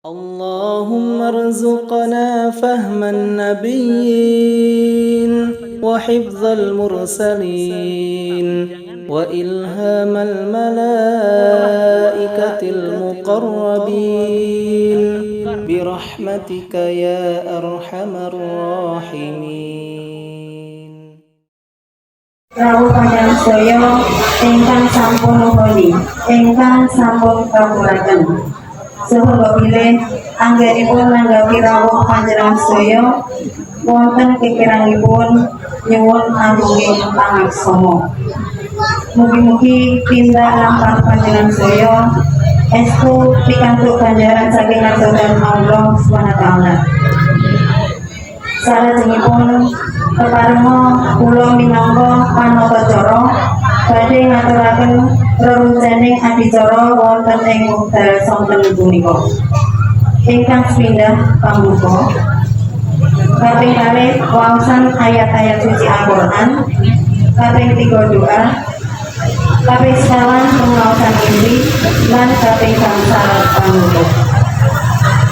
اللهم ارزقنا فهم النبيين وحفظ المرسلين وإلهام الملائكة المقربين برحمتك يا أرحم الراحمين. Rawuh panjang sedaya ingkang sampun nuhoni, ingkang sampun kawulaken. Saha bilih anggenipun nanggapi rawuh panjenengan sedaya wonten kekirangipun nyuwun agung pangaksama. Mugi-mugi tindak lampah panjenengan sedaya estu pikantuk ganjaran saking ngaturken Allah Subhanahu wa taala. Salajengipun keparenga kula minangka panatacara badhe ngaturaken rerujaning adicara wonten ing wekdal sonten punika. Ingkang sepindhah pambuka kaping kalih waosan ayat-ayat suci Al-Qur'an, kaping 3 doa, kaping 9 pengaosan inti lan kaping gangsal pambuka.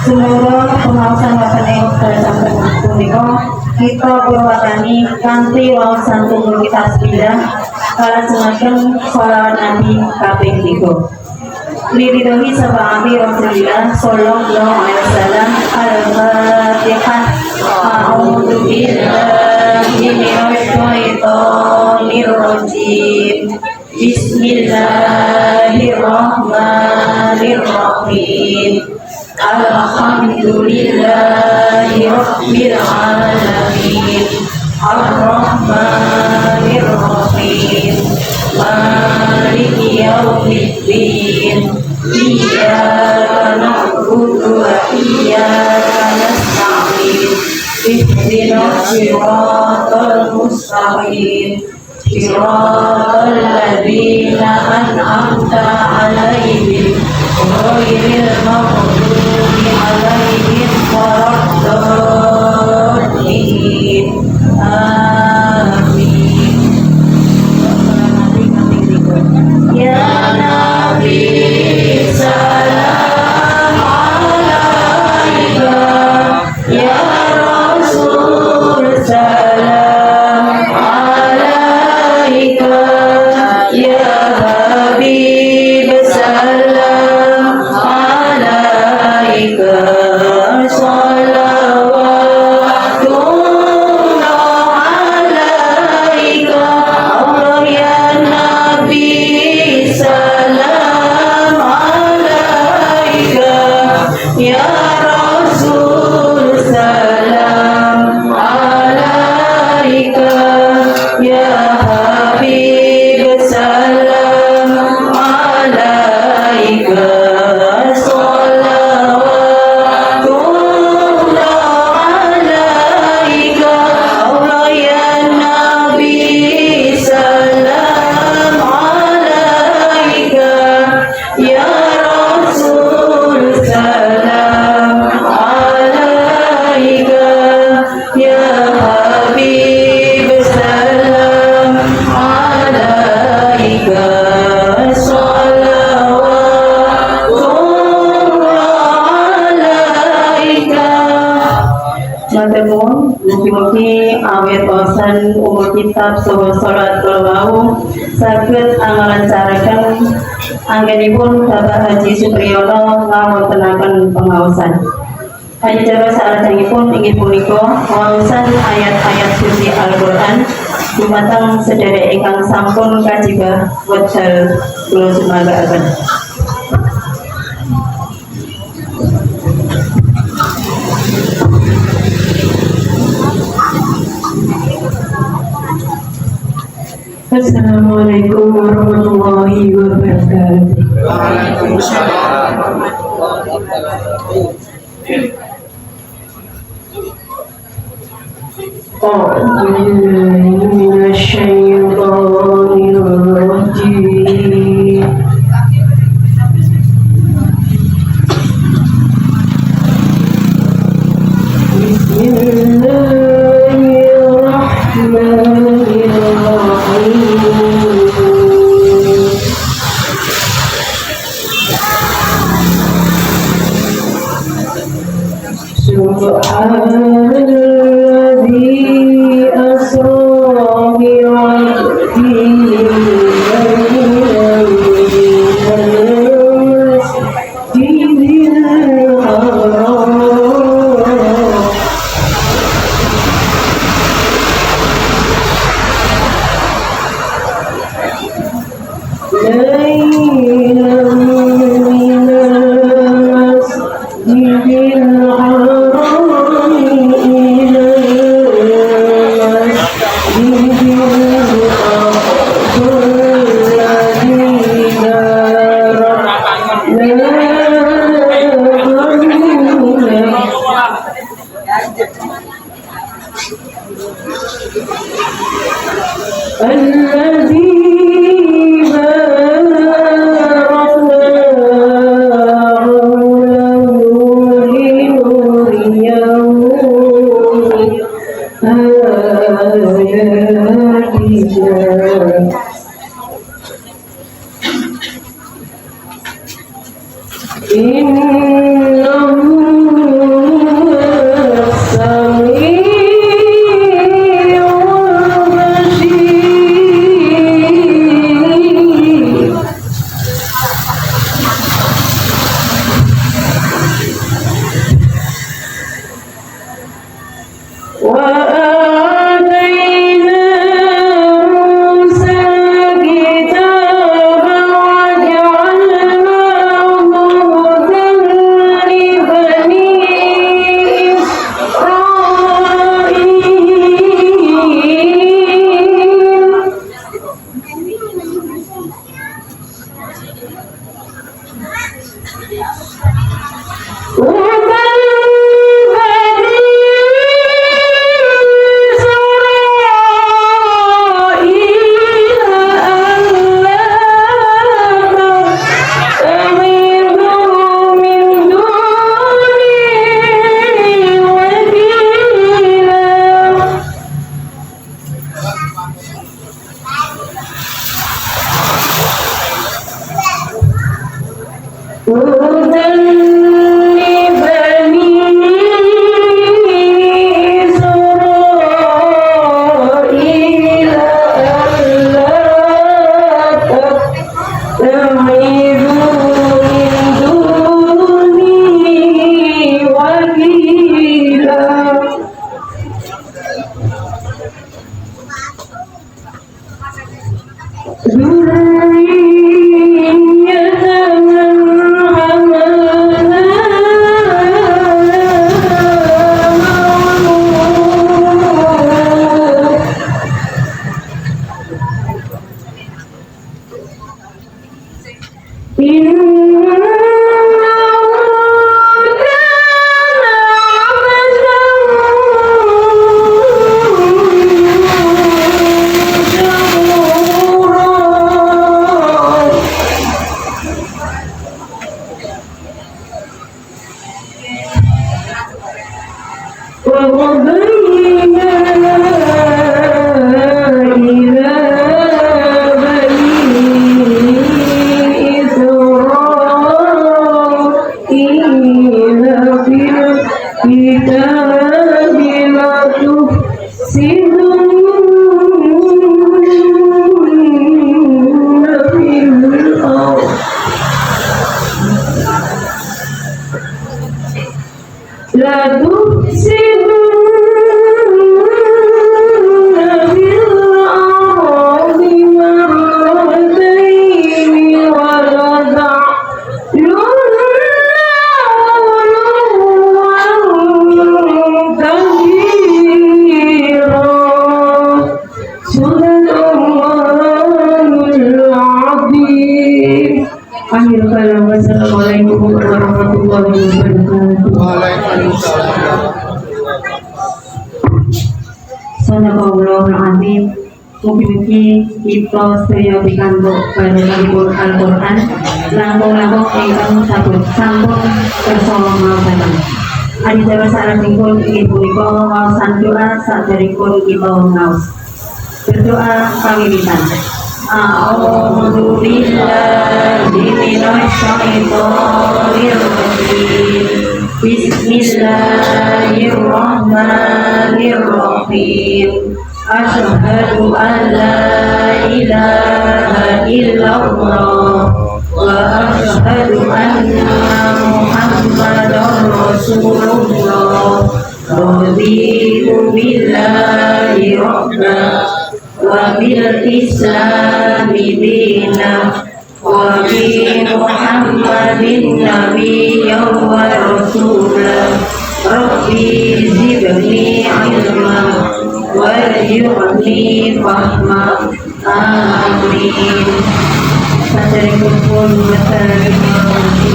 Semoga pengawasan wonten ing sonten punika kita purwatani kanthi waosan tunggu kita sepindah kalajengaken sholawat Nabi kaping 3. Liridhohi sab'ati Rasulillah sallallahu alaihi wasallam. Al-Fatihah. A'udzu billahi minasy syaithanir rajim. Bismillahirrahmanirrahim. Alhamdulillahi rabbil alamin. Ar-Rahmanir Rahim. Maliki yaumiddin. Iyyaka na'budu wa iyyaka nasta'in. Ihdinas siratal mustaqim. Siratal ladzina an'amta 'alaihim ghairil maghdubi 'alaihim waladdallin. Amin. Ya Nabi salam alaika, ya Rasul salam alaika, ya Habib salam alaika. Mugi-mugi awit waosan umur kitab saha salat kula saged anglancaraken anggenipun Bapak Haji Supriyono ngawontenaken pengaosan. Acara salajengipun inggih punika waosan ayat-ayat suci Al-Qur'an dumateng sedherek ingkang sampun kajibah wekdal kula sumanggaken. Assalamualaikum warahmatullahi wabarakatuh. Waalaikumsalam warahmatullahi wabarakatuh. A'udzu billahi minasy syaithanir rajim. Bismillahirrahmanirrahim. Subhanalladzi asra bi'abdihi laylan minal masjidil haram Assalamualaikum warahmatullahi wabarakatuh. Waalaikumsalam. Sadaqallahul azim. Mugi-mugi kita sedaya pikantuk barokahipun Al-Qur'an langkung-langkung ingkang sampun kersa maosaken. Adicara salebetipun inggih punika waosan doa saderengipun kita ngaos. Berdoa pamilitan. A'udzu billahi minasy syaithanir rajim. Bismillahirrahmanirrahim. Asyhadu an la ilaha illallah wa asyhadu anna Muhammadar Rasulullah. Raditu billahi rabbana wa bil islami dina wa bi Muhammadin nabiyyan wa rasulah. Rabbi zidni ilma warzuqni fahma. Amin. Saderengipun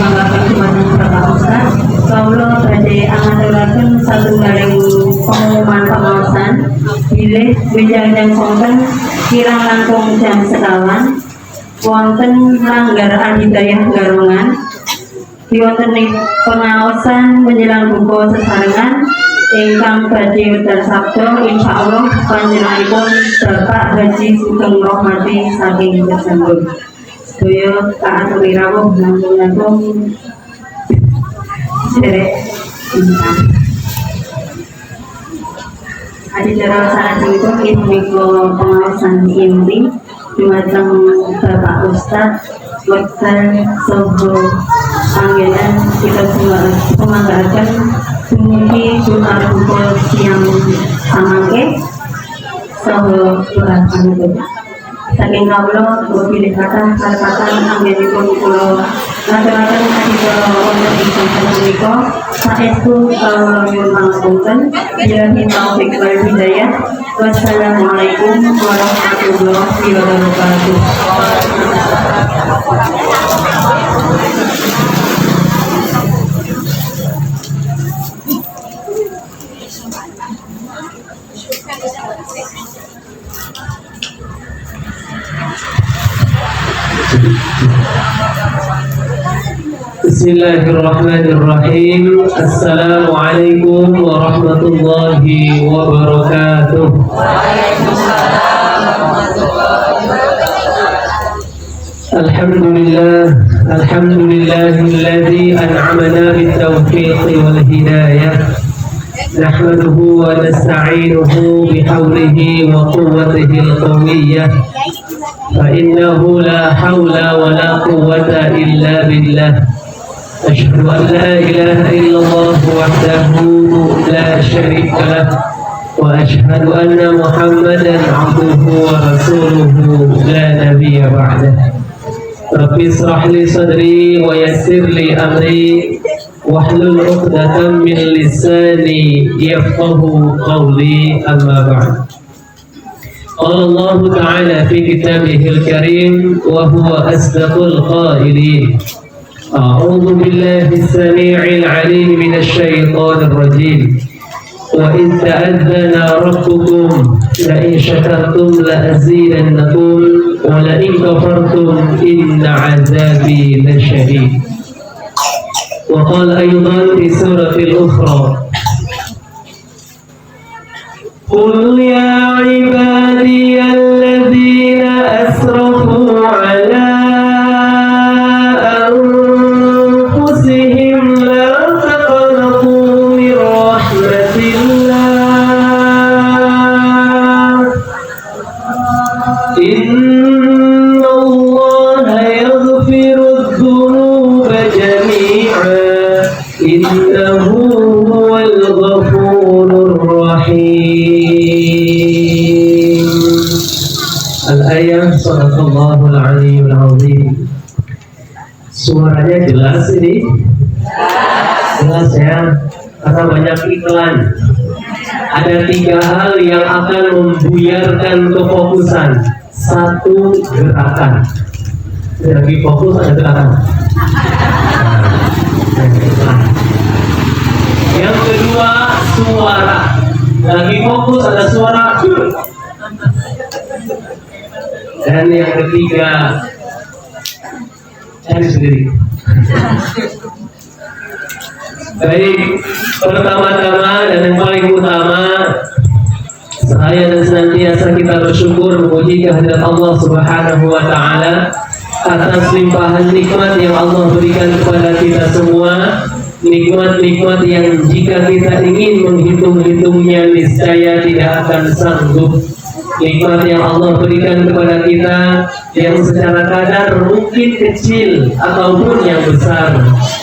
manggaken dumateng Bapak Ustaz, kawula badhe angaturaken satunggaling pengumuman pengaosan bilih benjang sonten kirang langkung jam sekawan wonten Langgar Al-Hidayah Garongan diwonten pengaosan menjelang buka sesarengan ingkang badhe wedal sabda insyaallah panjenenganipun Bapak Haji Sugeng Rohmati saking Kesembur. Sedaya kaaturi rawuh langkung-langkung sederek insan. Acara salajengipun inggih pengaosan inti dumateng Bapak Ustaz wekdal saha panggenan kita semua pemanggakan dumugi Jumat pukul siang samangke saha surat panutup. Saking kawula bilih kathah kalepatan anggenipun kula ngaturaken adicara wonten ing dinten punika saestu nyuwun pangapunten. Billahi taufiq wal hidayah. Wassalamualaikum warahmatullahi wabarakatuh. Bismillahirrahmanirrahim. Assalamualaikum warahmatullahi wabarakatuh. Alhamdulillahilladzi an'amana bit-tawfiqi wal hidayah. Nahmaduhu wa nasta'inuhu bihawlihi wa quwwatihi al-qawiyyah. فإنه لا حول ولا قوة إلا بالله. أشهد أن لا إله إلا الله وحده لا شريك له وأشهد أن محمدا عبده ورسوله لا نبي بعده. رب اشرح لي صدري ويسر لي أمري واحلل عقدة من لساني يفقه قولي. أما بعد. قال الله تعالى في كتابه الكريم وهو أصدق القائلين: أعوذ بالله السميع العليم من الشيطان الرجيم وإذ تأذن ربكم لئن شكرتم لأزيدنكم ولئن كفرتم إن عذابي لشديد. وقال أيضا في سورة الأخرى: قل يا عبادي الذين أسرفوا على أنفسهم لا تقنطوا من رحمة الله إن الله يغفر الذنوب جميعا إنه هو الغفور الرحيم. Al-ayah Sadaqallahul Aliyyul Azim. Suaranya jelas ini? Jelas ya, karena banyak iklan. Ada 3 hal yang akan membuyarkan kefokusan. 1, gerakan. Lagi fokus ada gerakan. Yang kedua, suara. Lagi fokus ada suara. Dan yang ketiga, cari sendiri. Baik, pertama-tama dan yang paling utama, saya dan senantiasa kita bersyukur memuji kehadirat Allah Subhanahu wa Ta'ala atas limpahan nikmat yang Allah berikan kepada kita semua, nikmat-nikmat yang jika kita ingin menghitung-hitungnya niscaya tidak akan sanggup. Nikmat yang Allah berikan kepada kita yang secara kadar mungkin kecil ataupun yang besar,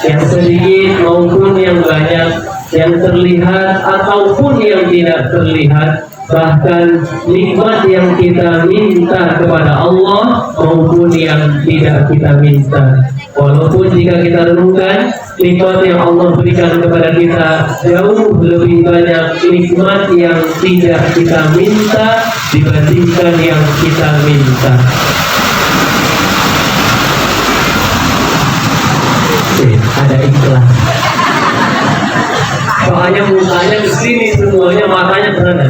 yang sedikit maupun yang banyak, yang terlihat ataupun yang tidak terlihat, bahkan nikmat yang kita minta kepada Allah maupun yang tidak kita minta. Walaupun jika kita renungkan, nikmat yang Allah berikan kepada kita jauh lebih banyak nikmat yang tidak kita minta dibandingkan yang kita minta. Ada ikhlas. Soalnya mukanya ke sini semuanya, matanya berada.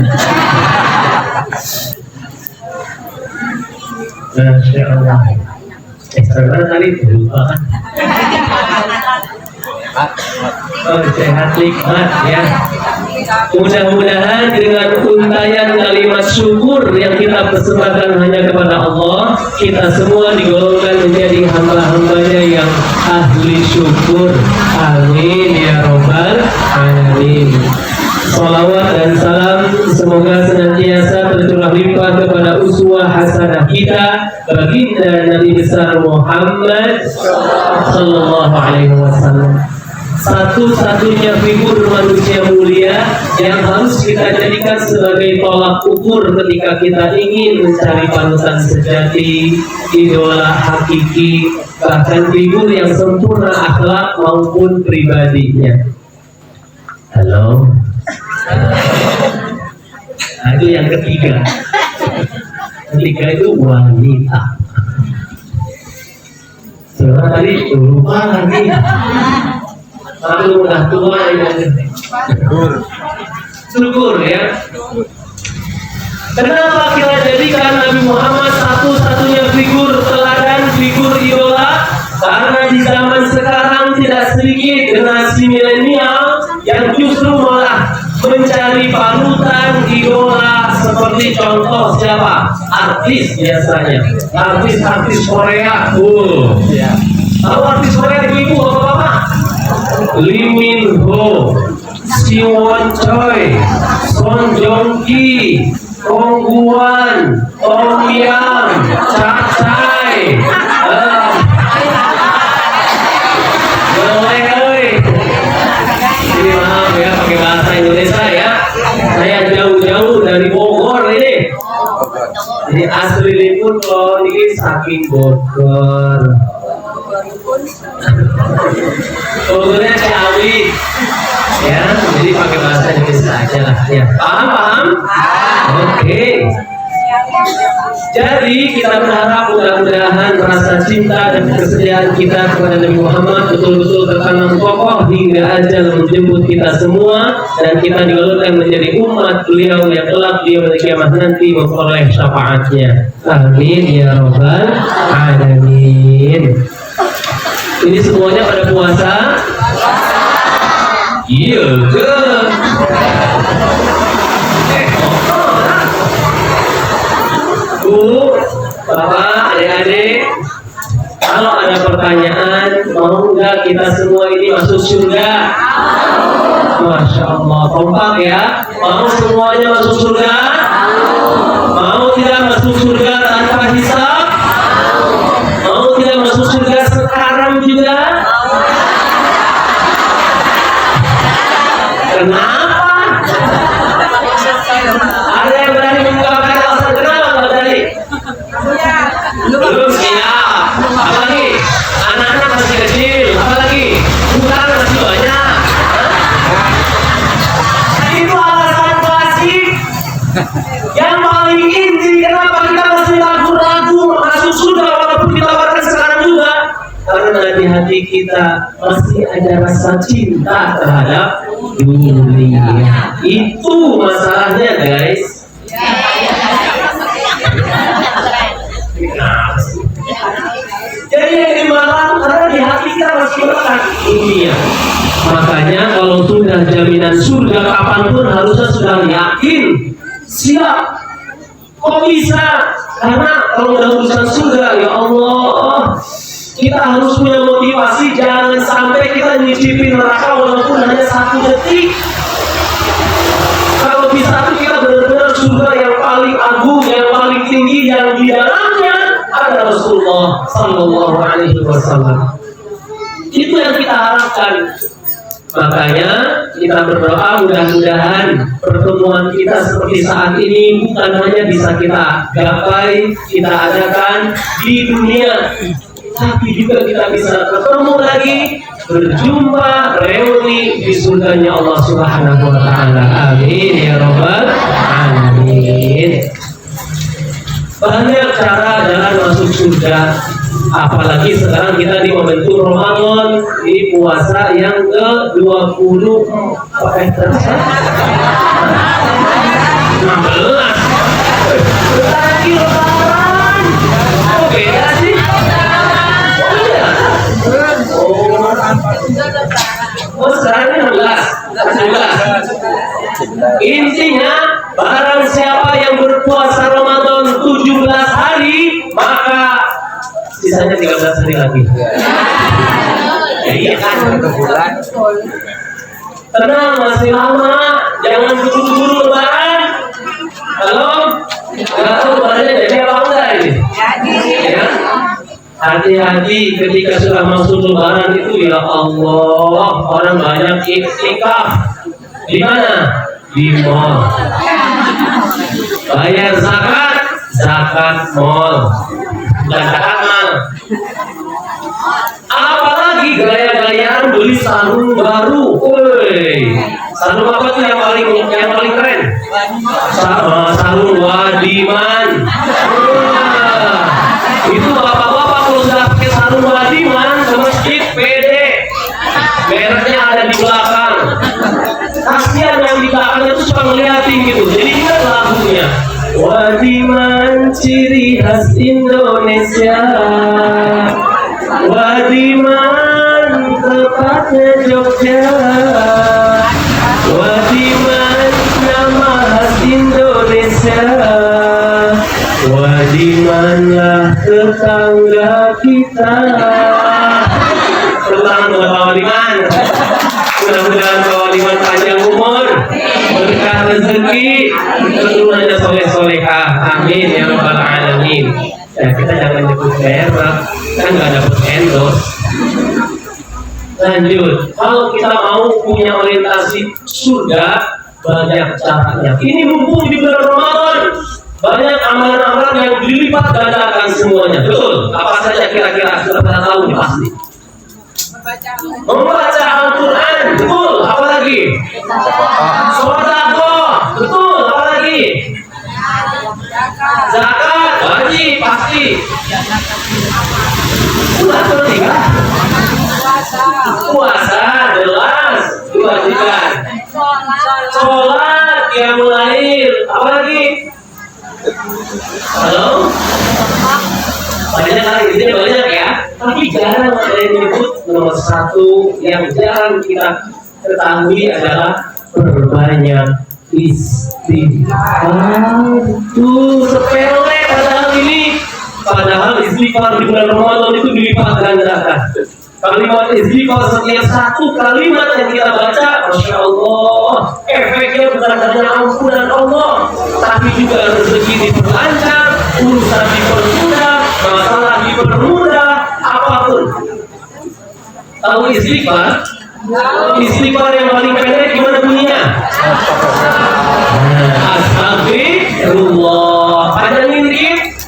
Masya Allah. Karena tadi lupa kan? Sehat nikmat ya. Mudah-mudahan dengan untayan kalimat syukur yang kita persembahkan hanya kepada Allah, kita semua digolongkan menjadi hamba-hambanya yang ahli syukur. Amin ya robbal alamin. Salawat dan salam semoga senantiasa tercurah limpah kepada uswah hasanah kita, baginda Nabi besar Muhammad sallallahu alaihi wasallam. Satu-satunya figur manusia mulia yang harus kita jadikan sebagai tolak ukur ketika kita ingin mencari panutan sejati, idola hakiki, bahkan figur yang sempurna akhlak maupun pribadinya. Halo. Nah, itu yang ketiga. Ketiga itu wanita. Sebenarnya tadi lupa lagi. Tapi udah tua ya. Syukur ya. Kenapa kita jadikan Nabi Muhammad satu-satunya figur teladan, figur idola? Karena di zaman sekarang tidak sedikit generasi milenial yang justru malah mencari panutan idola seperti contoh siapa? Artis biasanya. Artis Korea. Tahu artis Korea ibu bapak-bapak? Lee Min Ho, Siwon Choi, Son Joong Ki, Kong Guan, Tom Yam, Cacai. Ini maaf ya pakai bahasa Indonesia ya. Saya jauh-jauh dari Bogor ini. Ini asli lipun loh, ini saking Bogor. Bogornya Ciawi, ya. Jadi pakai bahasa Indonesia aja lah. Ya, paham? Oke. Jadi kita berharap mudah-mudahan rasa cinta dan kesetiaan kita kepada Nabi Muhammad betul-betul tertanam kokoh hingga ajal menjemput kita semua, dan kita digolongkan menjadi umat beliau yang kelak di hari kiamat nanti memperoleh syafaatnya. Amin ya robbal alamin. Ini semuanya pada puasa? Iya ke? Bu, Bapak, adik-adik, kalau ada pertanyaan, mau nggak kita semua ini masuk surga? Masya Allah, kompak ya. Mau semuanya masuk surga? Mau tidak masuk surga tanpa hisab? Mau tidak masuk surga sekarang juga? Kenapa? Ada yang berani mengungkapkan alasan kenapa Pak tadi? Belum siap. Apalagi anak-anak masih kecil. Apalagi utang masih banyak. Itu alasan klasik yang paling inti kenapa kita masih ragu-ragu masuk surga walaupun ditawarkan sekarang juga. Karena di hati kita masih ada rasa cinta terhadap dunia. Itu masalahnya guys. Jadi yang dimalam karena di hati kita masih melekat dunia. Makanya kalau sudah jaminan surga kapanpun harusnya sudah yakin, siap. Kok bisa? Karena kalau udah urusan surga, ya Allah, Kita harus punya motivasi, jangan sampai kita nyicipin neraka walaupun hanya 1 detik. Kalau bisa itu kita benar-benar surga yang paling agung, yang paling tinggi, yang di dalamnya ada Rasulullah Sallallahu Alaihi Wasallam. Itu yang kita harapkan. Makanya kita berdoa mudah-mudahan pertemuan kita seperti saat ini bukan hanya bisa kita gapai, kita adakan di dunia, tapi juga kita bisa ketemu lagi, berjumpa, reuni di surganya Allah Subhanahu wa Ta'ala. Amin ya Rabbal Alamin. Banyak cara jalan masuk surga. Apalagi sekarang kita di momentum Ramadan, di puasa yang ke-20 16. Lagi lebaran. Oh, beda sih. Oh, sekarang ini 16. Intinya, barang siapa yang berpuasa Ramadan 17 hari, maka sisanya 13 hari lagi. Iya kan? Tenang, masih lama. Jangan buru-buru lebaran. Halo? Nggak tahu lebarannya jadi apa enggak ini? Ya? Hati-hati ketika sudah masuk lebaran itu, ya Allah, orang banyak iktikaf. Di mana? Di mall. Bayar zakat mall. Dan zakat mal. Apalagi gaya-gayaan beli sarung baru. Woi, sarung apa tuh yang paling keren? Sarung Wadiman. Itu bapak-bapak kalau sudah pakai sarung Wadiman ke masjid pede. Mereknya ada di belakang. Kasihan yang di belakangnya tuh suka ngeliatin gitu. Jadi ingat lagunya. Wadiman ciri khas Indonesia. Wadiman tepatnya Jogja. Wadiman nama khas Indonesia. Wadimanlah tetangga kita. Selamat buat Pak Wadiman. Mudah-mudahan Pak Wadiman panjang umur, berkah rezeki, keturunannya soleh-solehah. Amin ya Rabbal Alamin. Ya, kita jangan nyebut merek, kan nggak dapat endorse. Lanjut, kalau kita mau punya orientasi surga, banyak caranya. Ini mumpung di bulan Ramadan, banyak amalan-amalan yang dilipat gandakan semuanya. Betul? Apa saja kira-kira sudah pernah tahu nih pasti? Membaca Al-Quran, betul. Apalagi? Sedekah, betul. Apalagi? Zakat, wajib, pasti. Puasa, jelas, diwajibkan. Sholat, qiyamul lail, apalagi? Halo? Banyak lagi, ini banyak ya. Tapi jarang ada yang menyebut nomor 1 yang jarang kita ketahui adalah perbanyak istighfar. Tuh sepele padahal istighfar di bulan Ramadan itu dilipat gandakan. Kalimat istighfar setiap 1 kalimat yang kita baca, Masya Allah, efeknya bukan hanya ampunan Allah, tapi juga rezeki diperlancar, urusan dipermudah, masalah dipermudah, apapun. Tahu istighfar? Istighfar yang paling pendek gimana bunyinya? Astagfirullah. Panjangin dikit.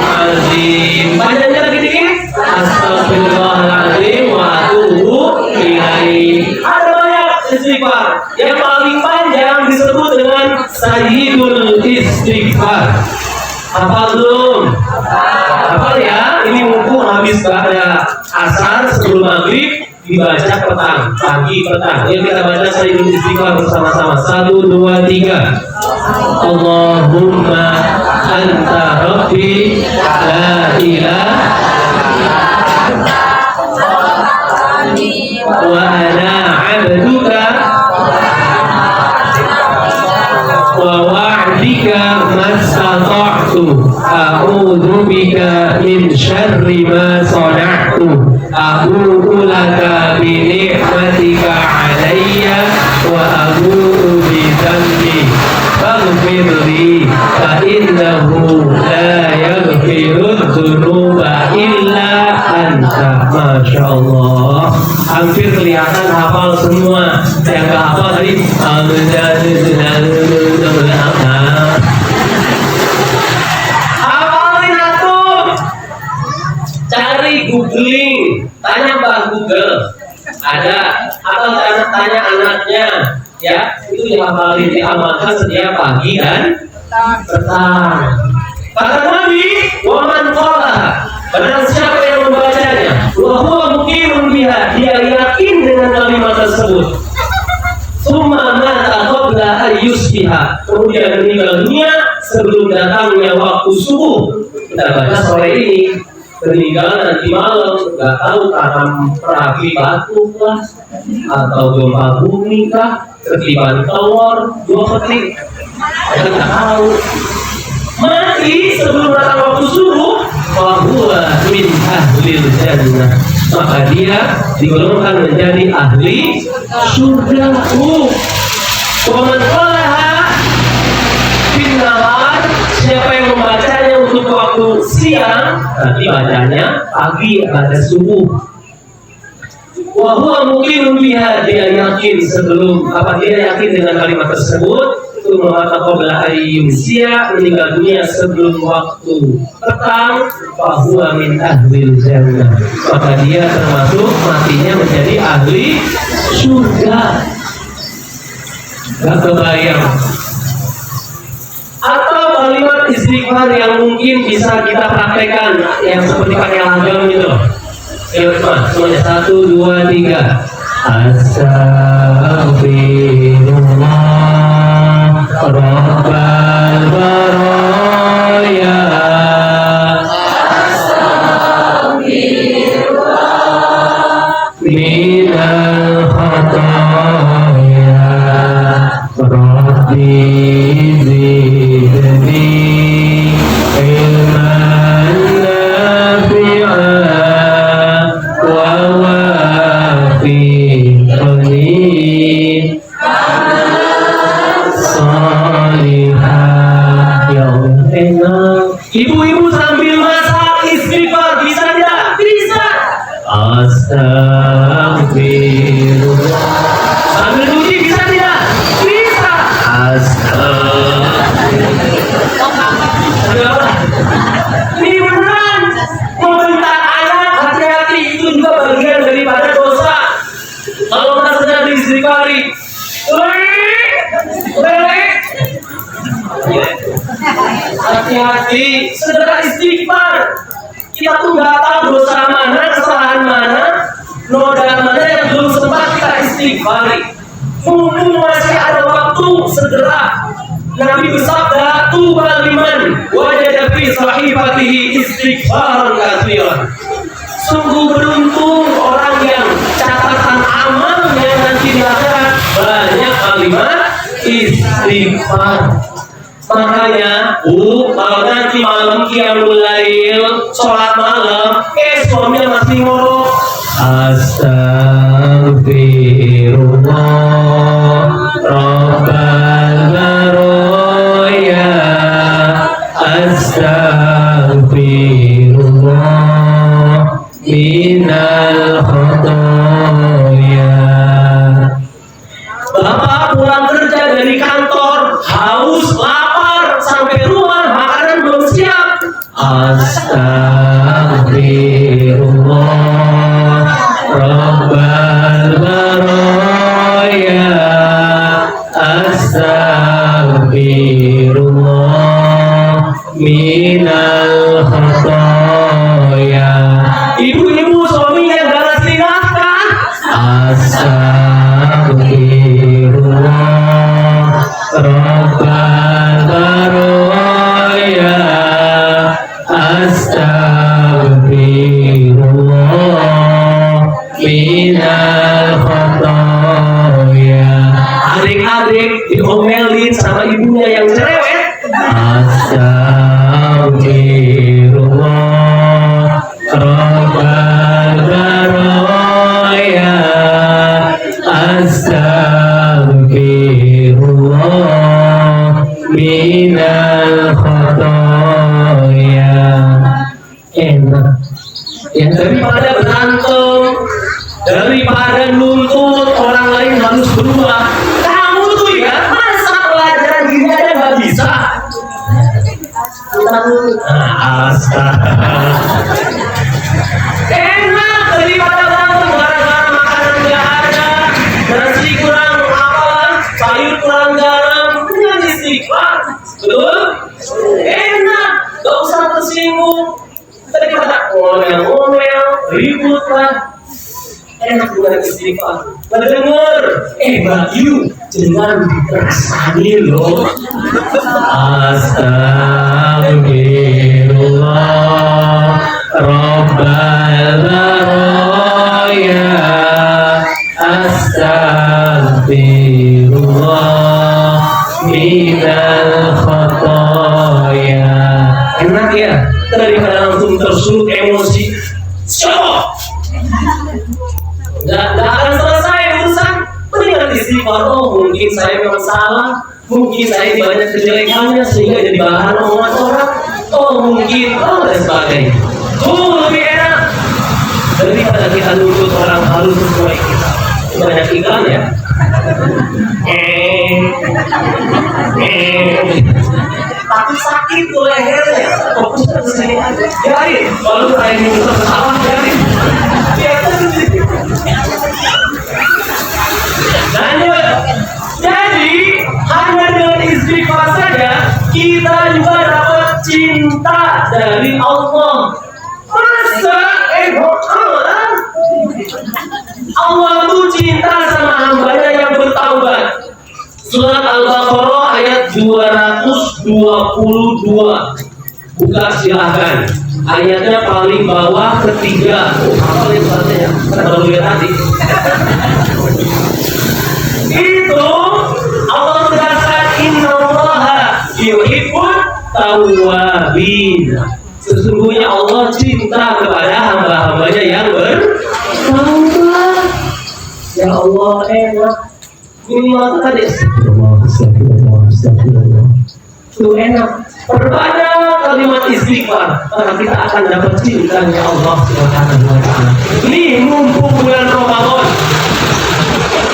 Azim. Panjangnya lagi dikit. Astagfirullahaladzim wa atubu ilaih. Ada banyak istighfar. Yang paling panjang disebut dengan Sayyidul Istighfar. Hafal belum? Hafal ya? Ini mumpung habis pada asar sebelum maghrib, dibaca petang, pagi petang. Yang kita baca Sayyidul Istighfar bersama-sama. 1, 2, 3. Allahumma anta rabbi la ilaha wa ana abduka wa wa'dika mastata'tu a'udzu bika min syarri ma sana'tu a'udzu laka bi ni'matika 'alayya wa a'udzu bi dhanbi faghfir li fa innahu la yaghfiru dzunuba illa anta. Masya Allah, hampir kelihatan hafal semua. Yang gak hafal tadi hafalin aku. Cari googling, tanya Mbak Google ada, atau tanya anaknya, ya itu dihafalin, diamalkan setiap pagi dan petang. Kata Nabi, waman qala, barang siapa yang membacanya, wa huwa muqimun biha, dia yakin dengan kalimat tersebut. Summa mata qabla ayyusbiha, kemudian meninggal dunia sebelum datangnya waktu subuh. Kita baca sore ini, meninggal nanti malam, nggak tahu tanam perapi batu kah, atau gempa bumi kah, ketiban telur 2 petik, kita nggak tahu. Mati sebelum datang waktu subuh, bahwa min ahlil jannah, maka dia digolongkan menjadi ahli surga. Waman qalaha fin nahar, siapa yang membacanya untuk waktu siang, nanti bacanya pagi pada subuh. Wa huwa muqimun biha, dia yakin sebelum dia yakin dengan kalimat tersebut. Maka qabla ayyumsiya, meninggal dunia sebelum waktu petang, bahwa min ahlil jannah, maka dia termasuk matinya menjadi ahli surga. Gak kebayang. Atau kalimat istighfar yang mungkin bisa kita praktekkan, yang seperti pakai langgam gitu. Semuanya 1, 2, 3. Astaghfirullah Rabbal baraya, astaghfirullah minal khataya, Rabbi zidni ilman nafi'an wa wafiqni ibu-ibu sambil masak istighfar, bisa tidak? Bisa. Astagfirullah. Sambil cuci bisa tidak? Bisa. Astagfirullah. Ini beneran. Komentar anak, hati-hati, itu juga bagian daripada dosa. Kalau kita sedang diistighfari, hati-hati, segera istighfar. Kita tuh nggak tahu dosa mana, kesalahan mana, noda mana yang belum sempat kita istighfari. Mumpung masih ada waktu, segera. Nabi bersabda, tuba liman wajada fi sahifatihi istighfaran katsiran. Sungguh beruntung orang yang catatan amalnya nanti di akhirat banyak kalimat istighfar. Makanya, kalau nanti malam qiyamul lail, sholat malam, suaminya masih ngorok, Astaghfirullah Rabbal baraya, Astaghfirullah minal khataya. Bapak pulang kerja dari kantor, haus, lapar, sampai rumah makanan belum siap. Astaghfirullah Rabbal baraya, Astaghfirullah minal khataya. Ibu-ibu suaminya gak ngasih nafkah, Astaghfirullah Rabbal baraya, Astaghfirullah minal khataya. Adik-adik diomelin sama ibunya yang cerewet, Astaghfirullah Astaghfirullah Rabbal baraya. Astaghfirullah minal khotoya. Enak ya, daripada berantem, daripada nuntut orang lain harus berubah, kamu tuh ya masa pelajaran gini aja nggak bisa. Astaga, enak daripada berantem gara-gara makanan nggak ada, nasi kurang apa, sayur kurang garam, dengan istighfar, betul? Enak, gak usah tersinggung. Daripada ngomel-ngomel, ribut lah, enak dengan istighfar. Mendengar, Bayu, jangan diperasani loh. Astaghfirullah Rabbal baraya. Astaghfirullah minal khotoya. Enak ya, daripada langsung tersulut emosi. Stop. Gak akan selesai urusan. Mendingan istighfar. Oh, mungkin saya memang salah, mungkin saya banyak kejelekannya sehingga jadi bahan omongan orang. Oh mungkin, dan sebagainya. Lebih enak daripada kita nuntut orang harus sesuai kita. Banyak iklan ya. Tapi sakit tuh lehernya. Fokusnya ke sini aja. Biarin. Kalau saya nyuruh salah, biarin. Lanjut. Jadi hanya dengan istighfar saja kita juga dapat cinta dari Allah. Masa Allah tuh cinta sama hambanya yang bertaubat. Surat Al-Baqarah ayat 222. Buka silahkan. Ayatnya paling bawah ketiga. Apa yang suratnya? Baru lihat tadi. Itu Allah menegaskan innallaha yuhibbut tawwabin. Sesungguhnya Allah cinta kepada hamba-hambanya yang bertaubat. Ya Allah, enak. Ini mata tadi. Astagfirullah. Itu enak. Perbanyak kalimat istighfar, maka kita akan dapat cintanya Allah Subhanahu wa Ta'ala. Ini mumpung bulan Ramadan,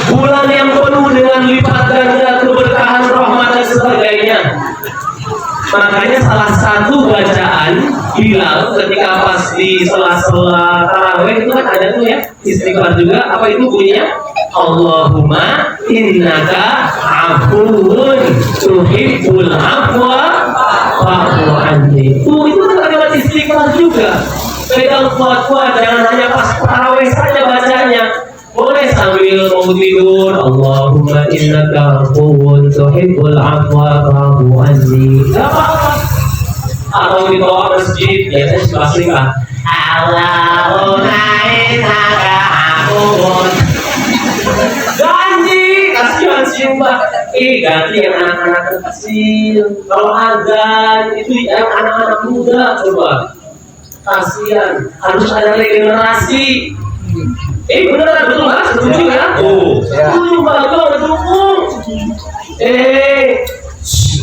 bulan yang penuh dengan lipat ganda keberkahan, rahmat dan sebagainya. Makanya salah satu bacaan Bilal ketika pas di sela-sela tarawih itu kan ada tuh ya istighfar juga. Apa itu bunyinya? Allahumma innaka afuwun tuhibbul afwa fa'fu anni. Itu kan kalimat istighfar juga. Pegang kuat-kuat, jangan hanya pas tarawih saja bacanya. Boleh sambil mau tidur, Allahumma innaka afuwun tuhibbul afwa fa'fu anni. Gak apa-apa. Atau di bawah masjid, biasanya suka sering kan, Allahumma innaka afuwun. Ganti, kasihan sih mbak. Ganti yang anak-anak kecil. Kalau azan itu yang anak-anak muda coba. Kasihan, harus ada regenerasi. Beneran betul nggak? Setuju kan? Setuju mbak, mendukung.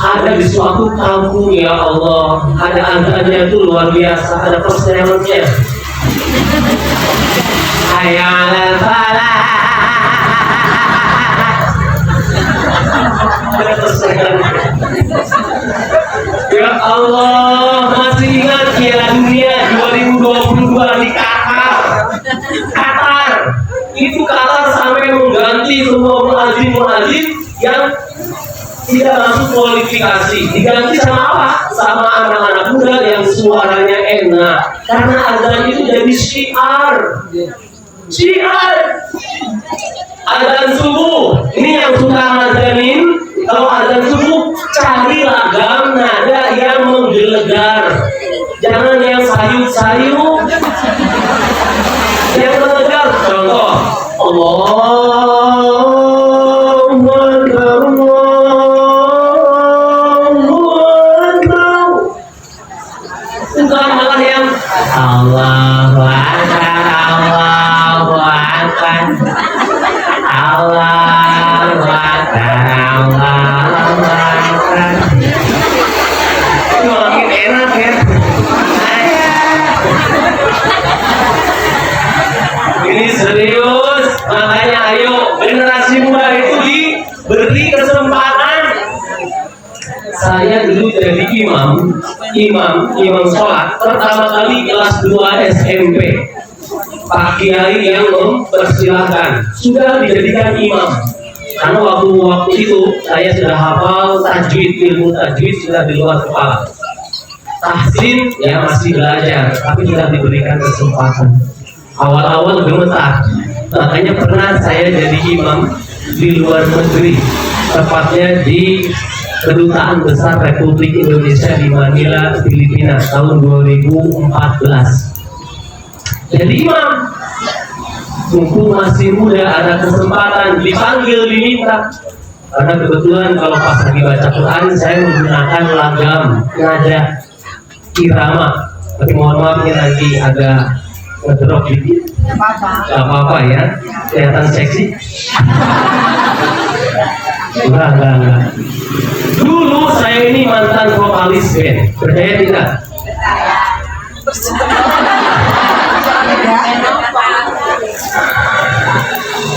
Ada di suatu kampung ya Allah, ada azannya itu luar biasa, ada persenemannya. Hayal falah. Ada perseneman. Ya Allah, masih ingat Piala Dunia 2022 di Qatar. Itu Qatar sampai mengganti semua muadzin yang tidak masuk kualifikasi. Diganti sama apa? Sama anak-anak muda yang suaranya enak. Karena azan itu jadi syiar. Azan subuh. Ini yang suka azanin. Kalau azan subuh, cari lagam nada yang menggelegar. Jangan yang sayup-sayup. Yang menggelegar. Contoh, Allahu Akbar. jadi imam sholat pertama kali kelas 2 SMP. Pak Kiai yang mempersilahkan sudah dijadikan imam. Karena waktu itu saya sudah hafal tajwid, ilmu tajwid sudah di luar kepala. Tahsin ya masih belajar, tapi sudah diberikan kesempatan. Awal-awal gemetar, makanya pernah saya jadi imam di luar negeri, tepatnya di Kedutaan Besar Republik Indonesia di Manila, Filipina tahun 2014. Jadi imam, mumpung masih muda ada kesempatan dipanggil diminta. Karena kebetulan kalau pas lagi baca Quran saya menggunakan lagam, nada, irama. Tapi mohon maaf ini nanti agak ngedrop dikit. Gak apa-apa ya, kelihatan seksi. Enggak. Dulu saya ini mantan vokalis band, percaya tidak?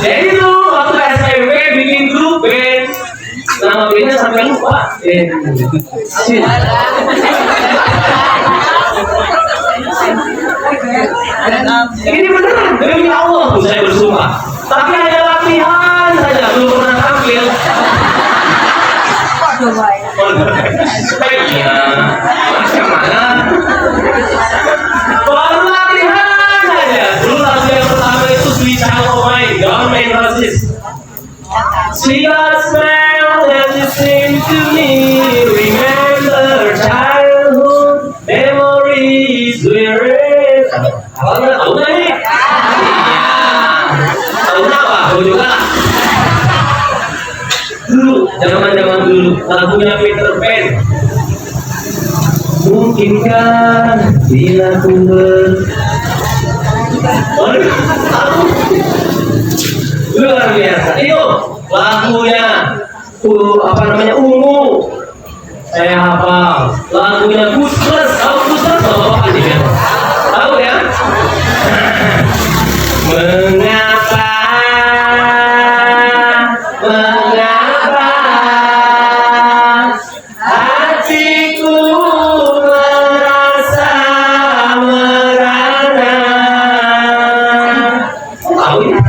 Jadi itu waktu SMP bikin grup band, nama bandnya sampai lupa. Ini beneran demi Allah tuh saya bersumpah. Tapi hanya latihan saja, belum pernah tampil. Iya, macam mana? Baru latihan saja. Dulu lagu yang pertama itu Sweet Child of Mine, Don't Main Racist. Sweet smell that you sing to me, remember childhood memories we raised. Apa nggak tahu nggak nih? Iya, tahu apa? Tahu juga. Dulu, zaman dulu, lagunya Peter Pan. Mungkinkah bila ku luar biasa. Itu lagunya Ungu. Saya hafal. Lagunya Gus Plus. Tahu Gus Plus? Bapak ya? Tahu ya? Mengapa hatiku merasa merana? Tahu ya?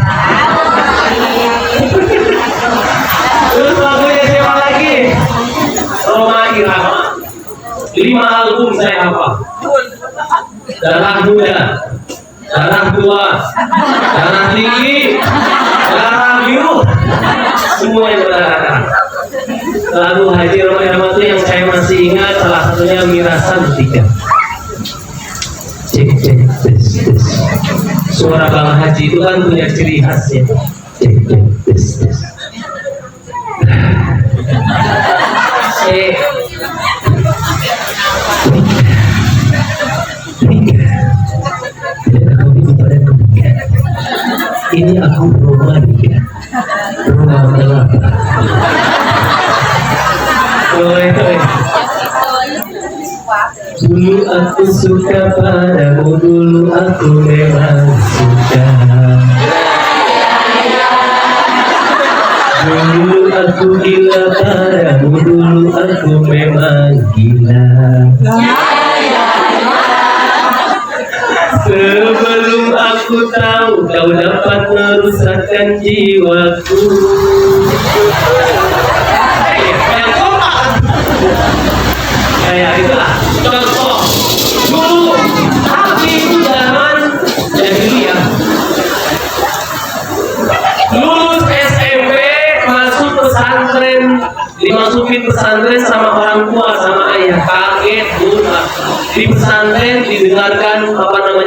Terus lagunya siapa lagi? Roma Irama. 5 album saya hafal. Darah Muda, Darah Tua, Darah Tinggi, Darah Biru, semua yang berdarah. Lagu Haji Roma Irama itu yang saya masih ingat, salah satunya Mirasan 3. Cek, tes. Suara Bang Haji itu kan punya ciri khasnya. Cek, tes. Ini aku Roma ya. Roma kelapa. Dulu aku suka padamu, dulu aku memang suka. Dulu aku gila padamu, dulu aku memang gila. Sebelum aku tahu kau dapat merusakkan jiwaku. Kayak itulah contoh dulu. Tapi itu zaman jahiliyah. Lulus SMP masuk pesantren, dimasukin pesantren sama orang tua sama ayah, kaget buta. Di pesantren didengarkan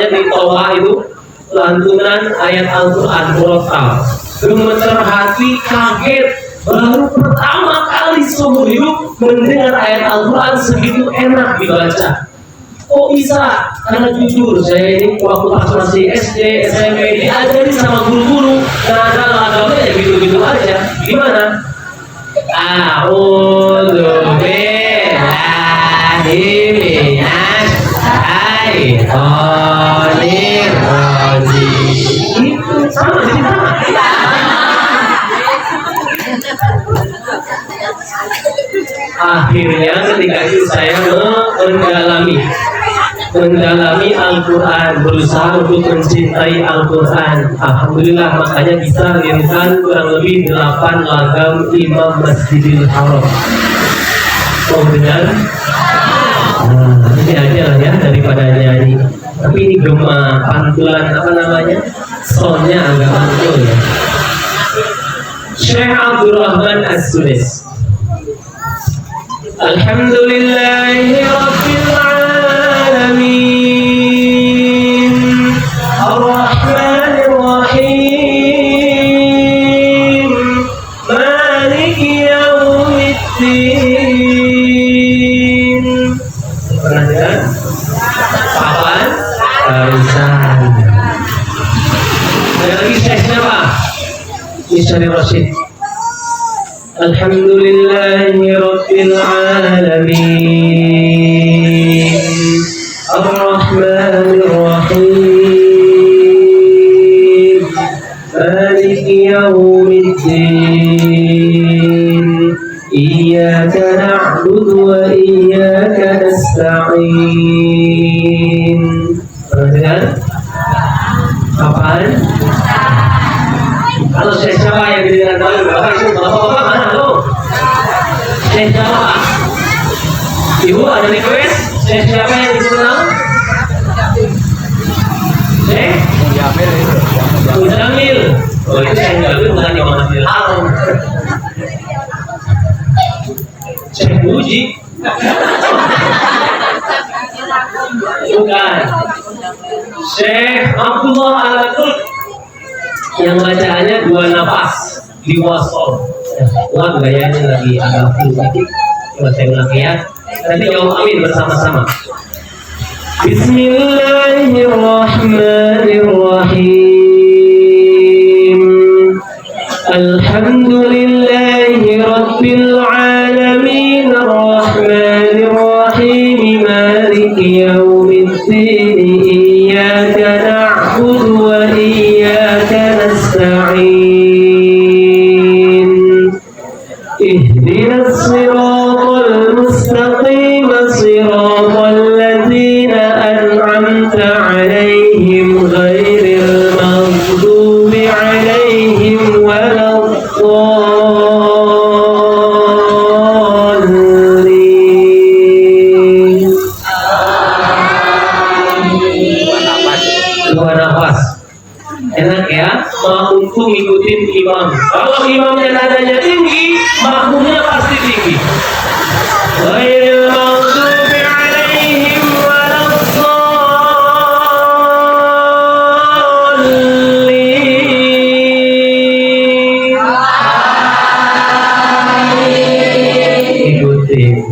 di toa itu lantunan ayat Al-Quran murattal. Gemeter hati, kaget, baru pertama kali seumur hidup mendengar ayat Al-Quran segitu enak dibaca. Kok bisa? Karena jujur saya ini waktu pas masih SD, SMP diajari sama guru-guru, nada lagamnya ya gitu-gitu aja. Gimana? A'udzu billahi minasy syaitonir rajim. Itu sama sih sama. Akhirnya ketika itu saya mendalami Al-Quran, berusaha untuk mencintai Al-Quran. Alhamdulillah, makanya bisa mengirimkan kurang lebih 8 lagam Imam Masjidil Haram. Mau dengar? Nah, ini aja lah ya daripada nyanyi. Tapi ini gema pantulan apa namanya? Soundnya agak mantul ya. Syekh Abdurrahman As-Sudais. Alhamdulillahi Rabbil Alamin, Ar-Rahmanir Rahim, Maliki Yaumiddin. Pernah dengar? Papan Barisan. Ada lagi Syekh siapa? Syekh Rashid. Alhamdulillahi Rabbil Alamin, Ar-Rahmanir Rahim, Maliki Yaumiddin, Iyyaka na'budu wa iyyaka nasta'in. Pernah dengar? Apaan? Kalau siapa yang didengar tahu, bapak itu bapak mana lo? Siapa? Ibu ada request? Siapa yang dikenal? Muzamil. Oh itu yang Jamil bukan yang Masjidil Haram. Syekh Buji. Bukan. Syekh Abdullah Al-Turk. Yang bacaannya 2 nafas di wasol. Kuat gayanya lagi agak full sedikit. Coba saya ulang ya. Nanti jawab amin bersama-sama. Bismillahirrahmanirrahim. Alhamdulillahi Rabbil Alamin, Ar-Rahmanir Rahim, Maliki Yaumiddin, Iyyaka na'budu wa iyyaka nasta'in. Ihdinas siratal mustaqim, siratal ladzina an'amta 'alaihim ghairil maghdubi 'alaihim waladdallin. Dua nafas. Enak ya, makmumku ngikutin imam. Kalau imamnya nadanya tinggi, makmumnya pasti tinggi. Ghairil maghdubi 'alaihim waladdallin. Ikutin.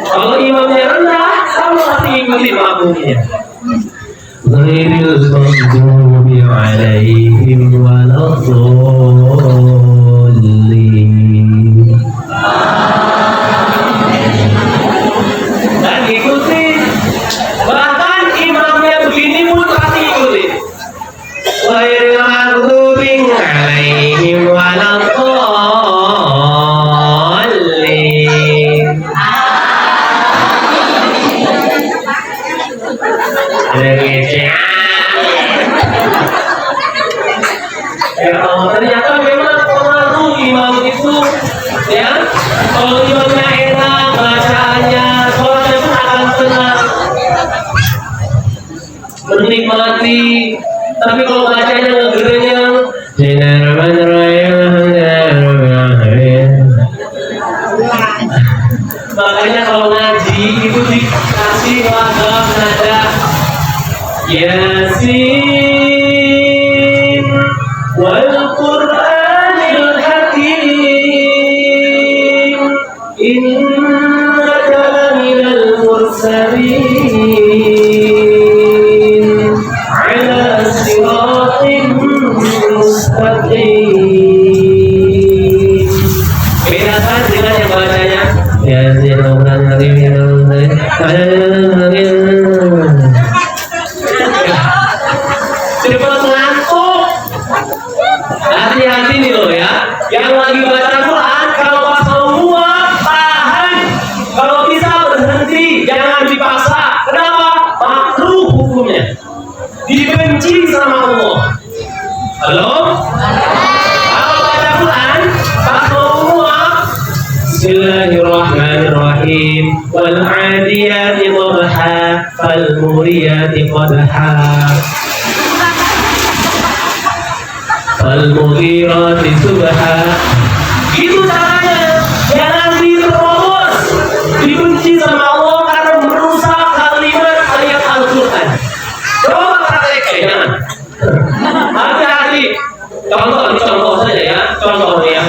Kalau imamnya rendah, kamu pasti ikutin makmumnya. Ghairil maghdubi 'alaihim waladdallin. Dan ikutin. Bahkan imamnya begini pun pasti ikutin. Ghairil maghdubi 'alaihim waladdallin. Ternyata memang pengaruh imam itu ya. Kalau imamnya enak bacaannya, sholatnya pun akan tenang, menikmati. Tapi kalau bacanya ngegerenyang, makanya kalau ngaji itu dikasih lagam nada Yasin wal Qur'anil Hakim, innaka laminal mursalin ala siratin mustaqim. Bedakan dengan yang bacanya Yasin wal Qur'anil Hakim. Cepat ngantuk. Hati-hati nih loh ya. Yang lagi baca Quran kalau pas mau muak tahan. Bismillahirrahmanirrahim. Wal 'adiyati dhabha, fal muriyati qadha, fal mughirati subha. Itu caranya. Jangan diterobos, dibenci sama Allah karena merusak kalimat ayat Al-Quran. Coba praktekkan, jangan. Hati-hati. Contoh saja ya. Contohnya,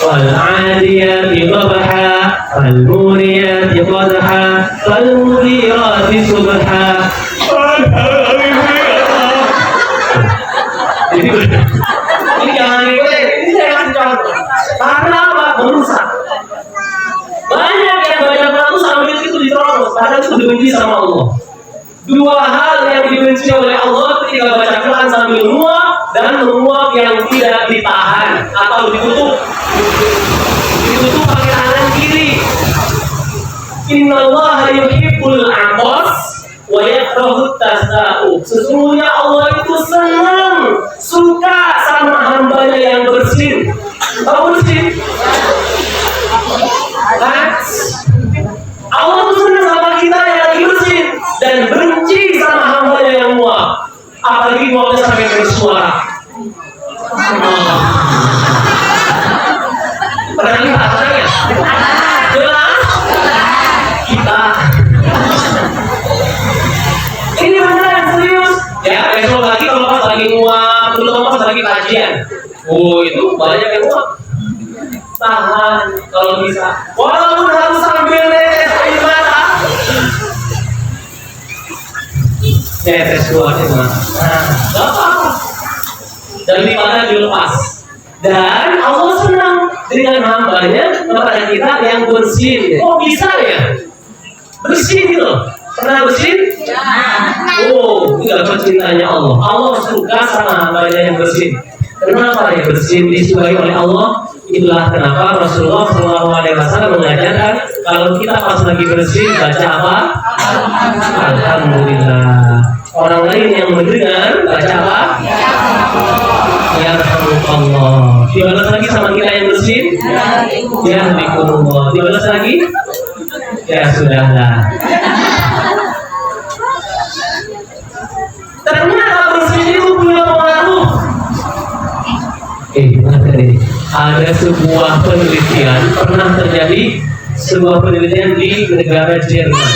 wal 'adiyati dhabha, fal muriyati qadha, fal mughirati subha. Ini jangan diikutin, ini jangan contoh. Karena apa? Merusak. Banyak yang baca sambil itu diterobos, padahal itu dibenci sama Allah. Dua hal yang dibenci oleh Allah ketika baca Quran sambil menguap dan menguap yang tidak ditahan atau ditutup pakai tangan kiri. Innallaha yuhibbul 'atas wa yakrahut tasa'u. Sesungguhnya Allah itu senang, suka sama hambanya yang bersin. Tahu bersin? Allah itu senang sama kita yang lagi bersin dan benci sama hambanya yang muak. Apalagi muaknya sampai bersuara. Pernah lihat? Jelas? Kita. Ini beneran serius. Ya, besok lagi kalau pas lagi muak, terutama pas lagi kajian. Oh, itu banyak yang muak. Tahan kalau bisa. Walaupun harus sambil netes air mata. Netes keluar itu mas. Nah, gak apa-apa. Daripada dilepas. Dan Allah senang dengan hambanya kepada kita yang bersin. Oh bisa ya? Bersin gitu. Pernah bersin? Ya. Oh, itu dapat cintanya Allah. Allah suka sama hambanya yang bersin. Kenapa yang bersin disukai oleh Allah? Itulah kenapa Rasulullah SAW mengajarkan kalau kita pas lagi bersin baca apa? Alhamdulillah. Orang lain yang mendengar baca apa? Ya Rasulullah. Dibalas lagi sama kita yang bersin? Ya Rasulullah. Dibalas lagi? Ya sudahlah. Ternyata bersin itu punya pengaruh. Ada sebuah penelitian pernah terjadi sebuah penelitian di negara Jerman.